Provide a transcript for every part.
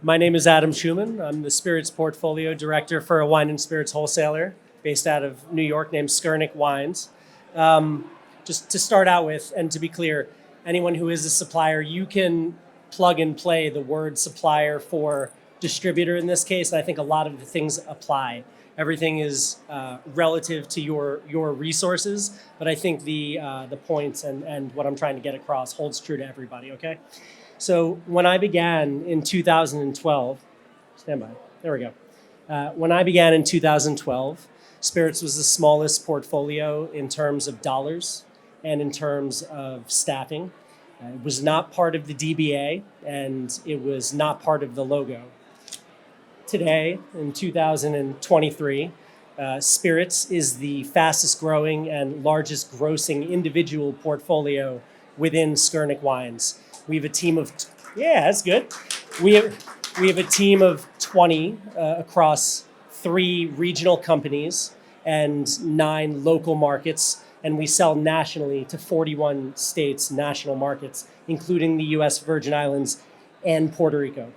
My name is Adam Schuman. I'm the Spirits Portfolio Director for a wine and spirits wholesaler based out of New York named Skurnik Wines. Just to start out with, and to be clear, anyone who is a supplier, you can plug and play the word supplier for distributor in this case, and I think a lot of the things apply. Everything is relative to your resources, but I think the points and what I'm trying to get across holds true to everybody, okay? So when I began in 2012, stand by, there we go. When I began in 2012, Spirits was the smallest portfolio in terms of dollars and in terms of staffing. It was not part of the DBA and it was not part of the logo. Today, in 2023, Spirits is the fastest growing and largest grossing individual portfolio within Skurnik Wines. We have a team of, yeah, that's good. We have a team of 20 across 3 regional companies and 9 local markets, and we sell nationally to 41 states, national markets, including the US Virgin Islands and Puerto Rico.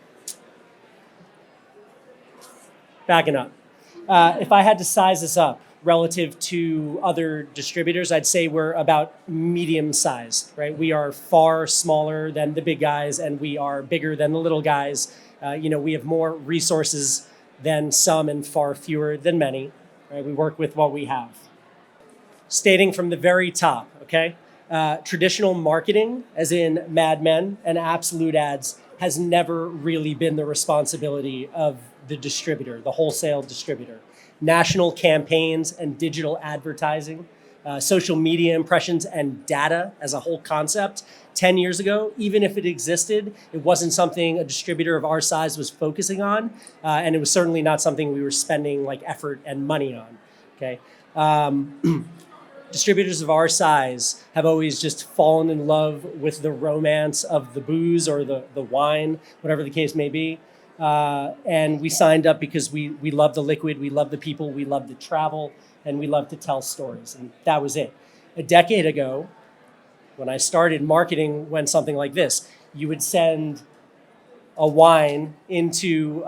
Backing up. If I had to size this up relative to other distributors, I'd say we're about medium sized, right? We are far smaller than the big guys and we are bigger than the little guys. We have more resources than some and far fewer than many, right? We work with what we have. Stating from the very top, okay? Traditional marketing, as in Mad Men and Absolute Ads, has never really been the responsibility of the distributor, the wholesale distributor. National campaigns and digital advertising, social media impressions and data as a whole concept 10 years ago, even if it existed, it wasn't something a distributor of our size was focusing on. And it was certainly not something we were spending like effort and money on, okay? Distributors of our size have always just fallen in love with the romance of the booze or the wine, whatever the case may be. And we signed up because we love the liquid, we love the people, we love to travel, and we love to tell stories. And that was it. A decade ago, when I started, marketing went something like this. You would send a wine into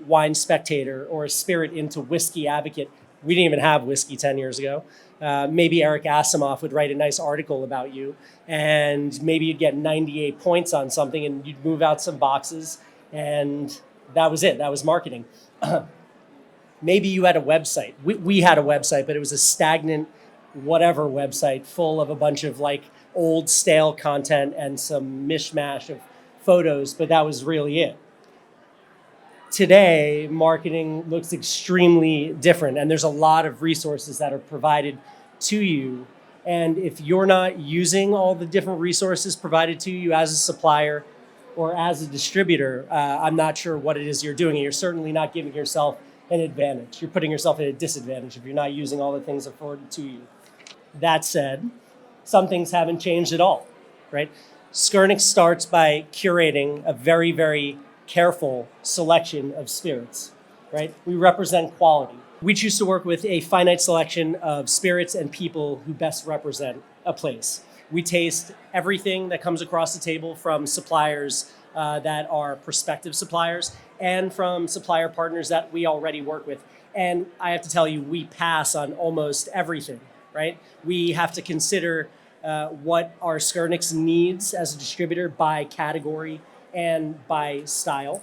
Wine Spectator or a spirit into Whiskey Advocate. We didn't even have whiskey 10 years ago. Maybe Eric Asimov would write a nice article about you, and maybe you'd get 98 points on something, and you'd move out some boxes, and that was it. That was marketing. Maybe you had a website. We had a website, but it was a stagnant whatever website full of a bunch of like old stale content and some mishmash of photos, but that was really it. Today, marketing looks extremely different, and there's a lot of resources that are provided to you. And if you're not using all the different resources provided to you as a supplier or as a distributor, I'm not sure what it is you're doing. And you're certainly not giving yourself an advantage. You're putting yourself at a disadvantage if you're not using all the things afforded to you. That said, some things haven't changed at all, right? Skurnik starts by curating a very, very careful selection of spirits, right? We represent quality. We choose to work with a finite selection of spirits and people who best represent a place. We taste everything that comes across the table from suppliers that are prospective suppliers and from supplier partners that we already work with. And I have to tell you, we pass on almost everything, right? We have to consider what our Skurnik's needs as a distributor by category and by style.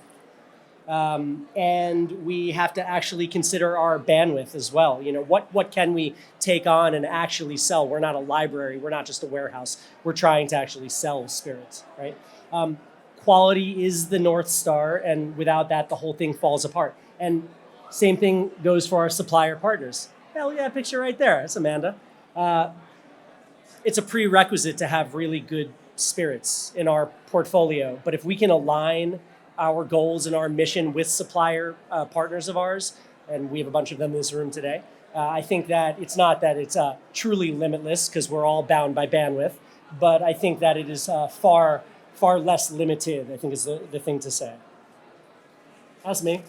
And we have to actually consider our bandwidth as well. You know, what can we take on and actually sell? We're not a library. We're not just a warehouse. We're trying to actually sell spirits, right? Quality is the North Star, and without that, the whole thing falls apart. And same thing goes for our supplier partners. Hell yeah, picture right there. That's Amanda. It's a prerequisite to have really good spirits in our portfolio. But if we can align our goals and our mission with supplier partners of ours, and we have a bunch of them in this room today, I think that it's not that it's truly limitless because we're all bound by bandwidth, but I think that it is far less limited, I think is the thing to say. That's me.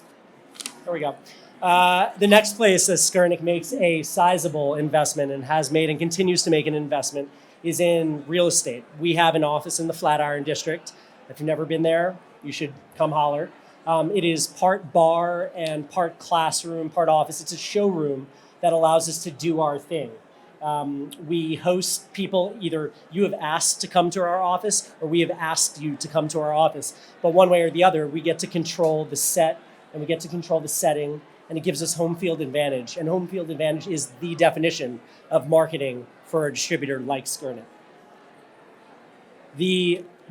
There we go. The next place that Skurnik makes a sizable investment and has made and continues to make an investment is in real estate. We have an office in the Flatiron District. If you've never been there, you should come holler. It is part bar and part classroom, part office. It's a showroom that allows us to do our thing. We host people, either you have asked to come to our office or we have asked you to come to our office. But one way or the other, we get to control the set and we get to control the setting, and it gives us home field advantage. And home field advantage is the definition of marketing for a distributor like Skurnik.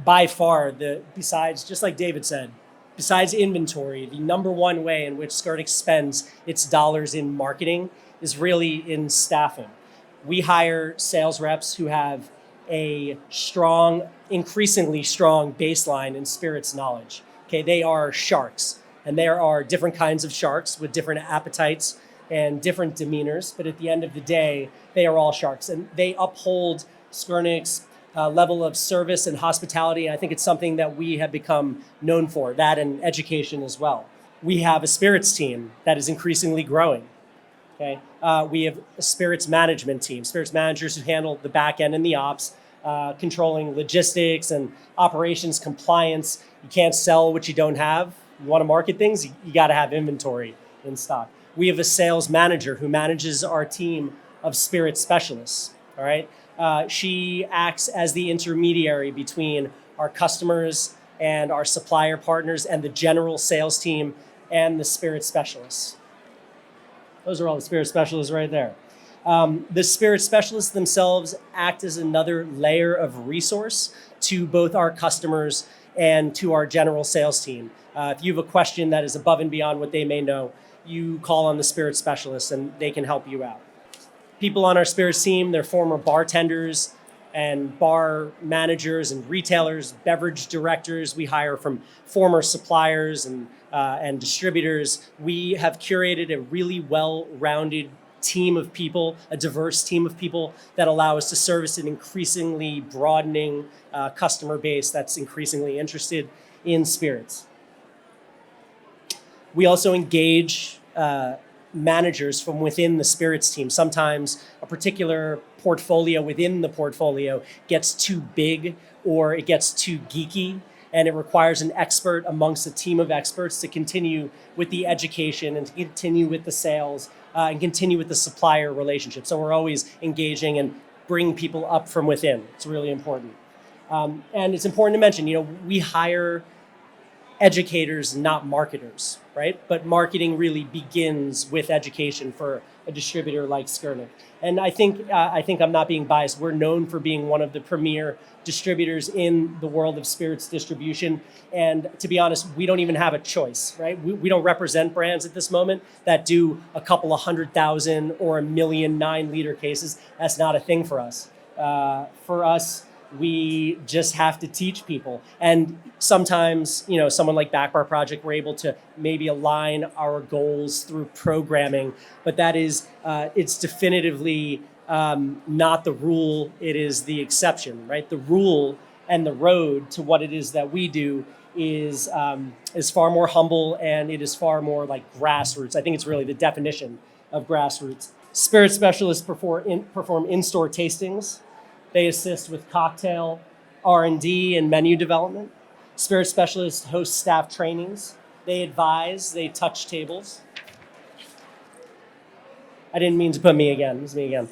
By far, besides, just like David said, besides inventory, the number one way in which Skurnik spends its dollars in marketing is really in staffing. We hire sales reps who have a strong, increasingly strong baseline in spirits knowledge. Okay, they are sharks, and there are different kinds of sharks with different appetites and different demeanors, but at the end of the day, they are all sharks, and they uphold Skurnik's level of service and hospitality. And I think it's something that we have become known for, that and education as well. We have a spirits team that is increasingly growing. Okay, we have a spirits management team, spirits managers who handle the back end and the ops, controlling logistics and operations compliance. You can't sell what you don't have. You want to market things, you got to have inventory in stock. We have a sales manager who manages our team of spirits specialists. All right, she acts as the intermediary between our customers and our supplier partners and the general sales team and the spirit specialists. Those are all the spirit specialists right there. The spirit specialists themselves act as another layer of resource to both our customers and to our general sales team. If you have a question that is above and beyond what they may know, you call on the spirit specialists and they can help you out. People on our spirits team, they're former bartenders and bar managers and retailers, beverage directors. We hire from former suppliers and distributors. We have curated a really well-rounded team of people, a diverse team of people that allow us to service an increasingly broadening customer base that's increasingly interested in spirits. We also engage managers from within the spirits team. Sometimes a particular portfolio within the portfolio gets too big or it gets too geeky, and it requires an expert amongst a team of experts to continue with the education and to continue with the sales and continue with the supplier relationship. So we're always engaging and bringing people up from within. It's really important. And it's important to mention, we hire educators, not marketers, right? But marketing really begins with education for a distributor like Skurnik. And I think I'm not being biased. We're known for being one of the premier distributors in the world of spirits distribution. And to be honest, we don't even have a choice, right? We don't represent brands at this moment that do a couple of 100,000 or 1 million 9-liter cases. That's not a thing for us. For us, we just have to teach people. And sometimes, someone like Backbar Project, we're able to maybe align our goals through programming, but that is, it's definitively not the rule, it is the exception, right? The rule and the road to what it is that we do is far more humble, and it is far more like grassroots. I think it's really the definition of grassroots. Spirit specialists perform in-store tastings. They assist with cocktail R&D and menu development. Spirit specialists host staff trainings. They advise, they touch tables. I didn't mean to put me again. It was me again.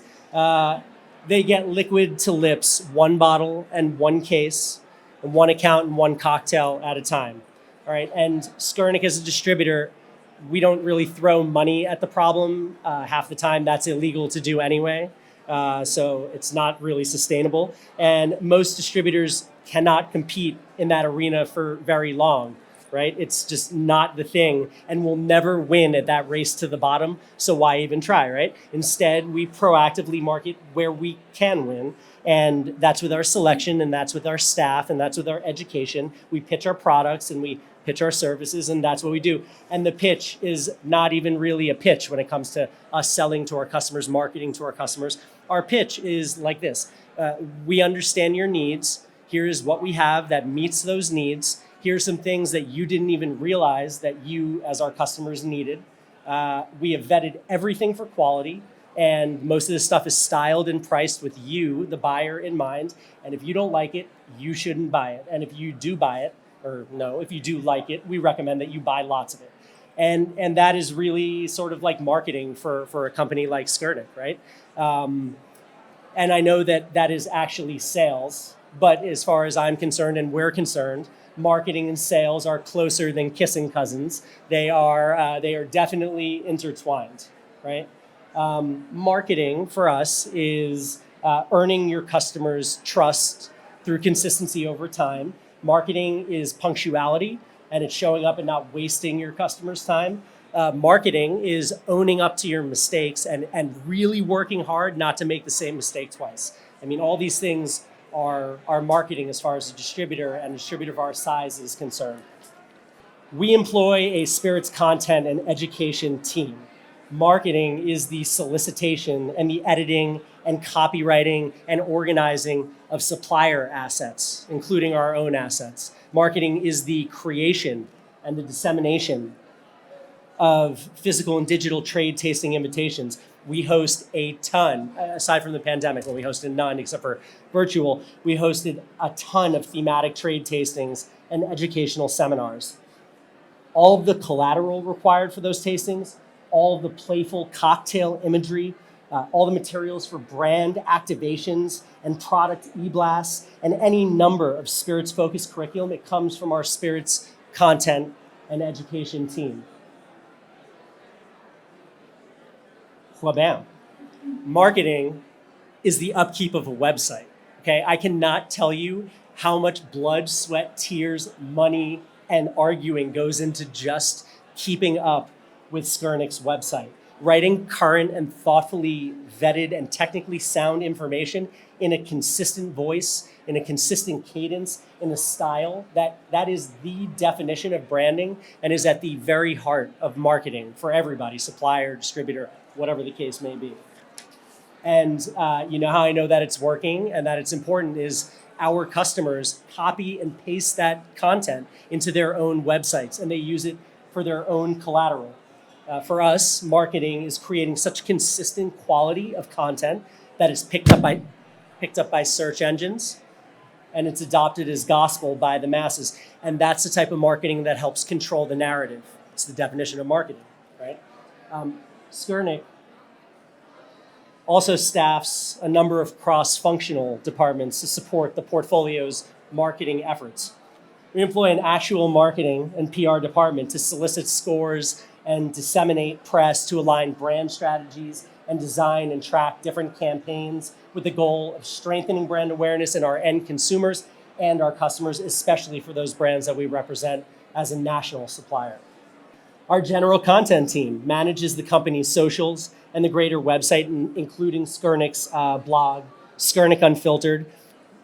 They get liquid to lips, 1 bottle and 1 case, and 1 account and 1 cocktail at a time. All right. And Skurnik as a distributor, we don't really throw money at the problem. Half the time that's illegal to do anyway. So it's not really sustainable. And most distributors cannot compete in that arena for very long, right? It's just not the thing, and we'll never win at that race to the bottom. So why even try, right? Instead, we proactively market where we can win. And that's with our selection, and that's with our staff, and that's with our education. We pitch our products and we pitch our services, and that's what we do. And the pitch is not even really a pitch when it comes to us selling to our customers, marketing to our customers. Our pitch is like this. We understand your needs. Here is what we have that meets those needs. Here's some things that you didn't even realize that you as our customers needed. We have vetted everything for quality, and most of this stuff is styled and priced with you, the buyer, in mind. And if you don't like it, you shouldn't buy it. And if you do buy it, or no, if you do like it, we recommend that you buy lots of it. And that is really sort of like marketing for a company like Skurnik, right? And I know that that is actually sales, but as far as I'm concerned and we're concerned, marketing and sales are closer than kissing cousins. They are definitely intertwined, right? Marketing for us is earning your customers' trust through consistency over time. Marketing is punctuality, and it's showing up and not wasting your customers' time. Marketing is owning up to your mistakes and really working hard not to make the same mistake twice. I mean, all these things are marketing as far as a distributor and a distributor of our size is concerned. We employ a spirits content and education team. Marketing is the solicitation and the editing and copywriting and organizing of supplier assets, including our own assets. Marketing is the creation and the dissemination of physical and digital trade tasting invitations. We host a ton, aside from the pandemic when we hosted none except for virtual, we hosted a ton of thematic trade tastings and educational seminars. All of the collateral required for those tastings, all of the playful cocktail imagery, all the materials for brand activations and product e-blasts, and any number of spirits-focused curriculum, it comes from our spirits content and education team. Whabam. Marketing is the upkeep of a website, okay? I cannot tell you how much blood, sweat, tears, money, and arguing goes into just keeping up with Skurnik's website. Writing current and thoughtfully vetted and technically sound information in a consistent voice, in a consistent cadence, in a style, that is the definition of branding and is at the very heart of marketing for everybody, supplier, distributor, whatever the case may be. And you know how I know that it's working and that it's important is our customers copy and paste that content into their own websites and they use it for their own collateral. For us, marketing is creating such consistent quality of content that is picked up by search engines and it's adopted as gospel by the masses. And that's the type of marketing that helps control the narrative. It's the definition of marketing, right? Skurnik also staffs a number of cross-functional departments to support the portfolio's marketing efforts. We employ an actual marketing and PR department to solicit scores and disseminate press to align brand strategies and design and track different campaigns with the goal of strengthening brand awareness in our end consumers and our customers, especially for those brands that we represent as a national supplier. Our general content team manages the company's socials and the greater website, including Skurnik's blog, Skurnik Unfiltered.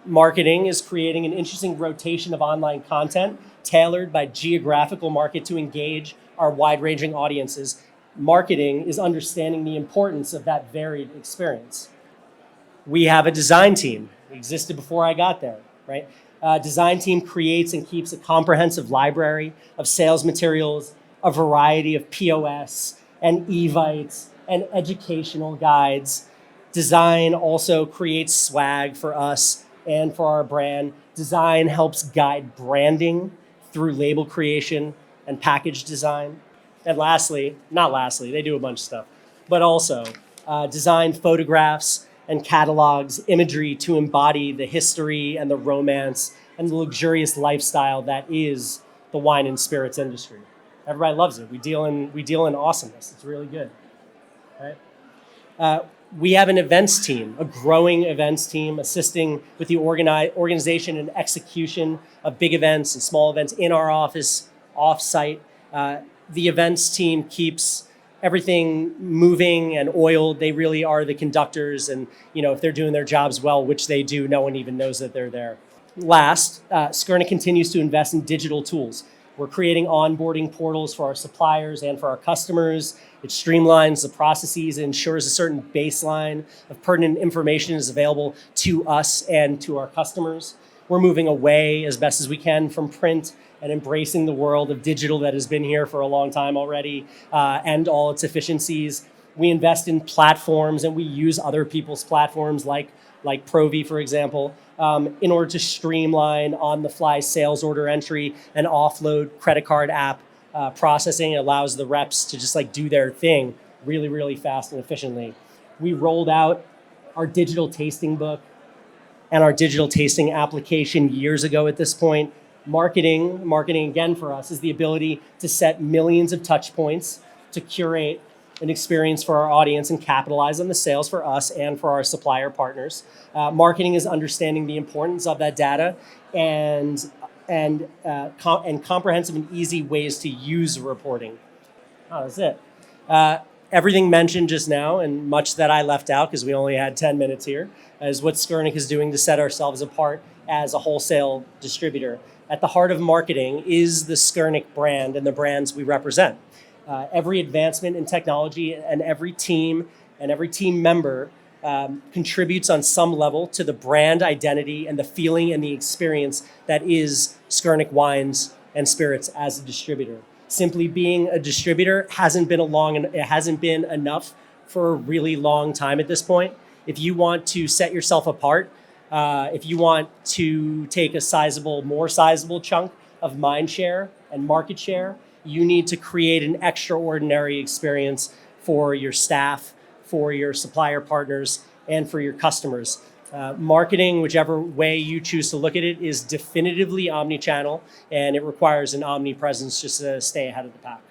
Marketing is creating an interesting rotation of online content tailored by geographical market to engage our wide-ranging audiences. Marketing is understanding the importance of that varied experience. We have a design team. It existed before I got there, right? Design team creates and keeps a comprehensive library of sales materials, a variety of POS and evites and educational guides. Design also creates swag for us and for our brand. Design helps guide branding through label creation and package design. And they do a bunch of stuff, but also design photographs and catalogs, imagery to embody the history and the romance and the luxurious lifestyle that is the wine and spirits industry. Everybody loves it. We deal in awesomeness. It's really good, right? We have an events team, a growing events team, assisting with the organization and execution of big events and small events in our office, off-site. The events team keeps everything moving and oiled. They really are the conductors, and if they're doing their jobs well, which they do, no one even knows that they're there. Last, Skurnik continues to invest in digital tools. We're creating onboarding portals for our suppliers and for our customers. It streamlines the processes and ensures a certain baseline of pertinent information is available to us and to our customers. We're moving away as best as we can from print and embracing the world of digital that has been here for a long time already and all its efficiencies. We invest in platforms and we use other people's platforms like Provi, for example, in order to streamline on-the-fly sales order entry and offload credit card app processing. It allows the reps to just do their thing really, really fast and efficiently. We rolled out our digital tasting book and our digital tasting application years ago at this point. Marketing again for us is the ability to set millions of touch points to curate an experience for our audience and capitalize on the sales for us and for our supplier partners. Marketing is understanding the importance of that data and comprehensive and easy ways to use reporting. That's it. Everything mentioned just now, and much that I left out because we only had 10 minutes here, is what Skurnik is doing to set ourselves apart as a wholesale distributor. At the heart of marketing is the Skurnik brand and the brands we represent. Every advancement in technology and every team member contributes on some level to the brand identity and the feeling and the experience that is Skurnik Wines and Spirits as a distributor. Simply being a distributor hasn't been enough for a really long time at this point. If you want to set yourself apart, if you want to take a more sizable chunk of mind share and market share, you need to create an extraordinary experience for your staff, for your supplier partners, and for your customers. Marketing, whichever way you choose to look at it, is definitively omni-channel, and it requires an omnipresence just to stay ahead of the pack.